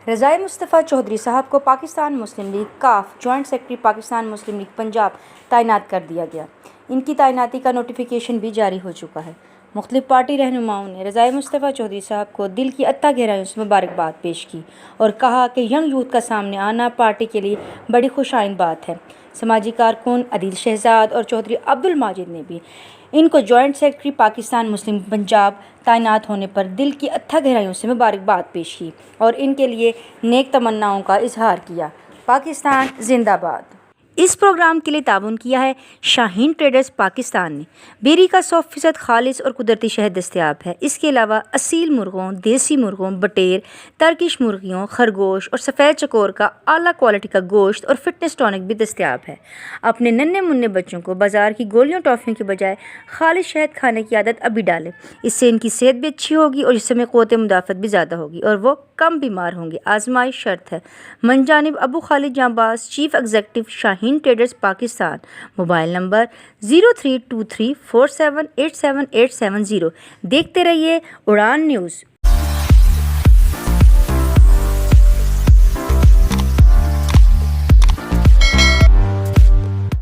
رضاۓمصطفے چوہدری صاحب کو پاکستان مسلم لیگ کاف جوائنٹ سیکرٹری پاکستان مسلم لیگ پنجاب تعینات کر دیا گیا۔ ان کی تعیناتی کا نوٹیفیکیشن بھی جاری ہو چکا ہے۔ مختلف پارٹی رہنماؤں نے رضائےمصطفے چوہدری صاحب کو دل کی اتھاہ گہرائیوں سے مبارکباد پیش کی اور کہا کہ ینگ یوتھ کا سامنے آنا پارٹی کے لیے بڑی خوش آئند بات ہے۔ سماجی کارکن عدیل، شہزاد اور چوہدری عبدالماجد نے بھی ان کو جوائنٹ سیکرٹری پاکستان مسلم پنجاب تعینات ہونے پر دل کی اتھاہ گہرائیوں سے مبارکباد پیش کی اور ان کے لیے نیک تمناؤں کا اظہار کیا۔ پاکستان زندہ باد۔ اس پروگرام کے لیے تعاون کیا ہے شاہین ٹریڈرز پاکستان نے۔ بیری کا 100% خالص اور قدرتی شہد دستیاب ہے۔ اس کے علاوہ اصیل مرغوں، دیسی مرغوں، بٹیر، ترکش مرغیوں، خرگوش اور سفید چکور کا اعلیٰ کوالٹی کا گوشت اور فٹنس ٹانک بھی دستیاب ہے۔ اپنے ننھے منھے بچوں کو بازار کی گولیوں ٹافیوں کے بجائے خالص شہد کھانے کی عادت ابھی ڈالیں۔ اس سے ان کی صحت بھی اچھی ہوگی اور جسم میں قوت مدافعت بھی زیادہ ہوگی اور وہ کم بیمار ہوں گے۔ آزمائش شرط ہے۔ منجانب ابو Khalid Janbaz, chief executive, Shaheen traders Pakistan. Mobile number 032347878770۔ دیکھتے رہیے اڑان نیوز۔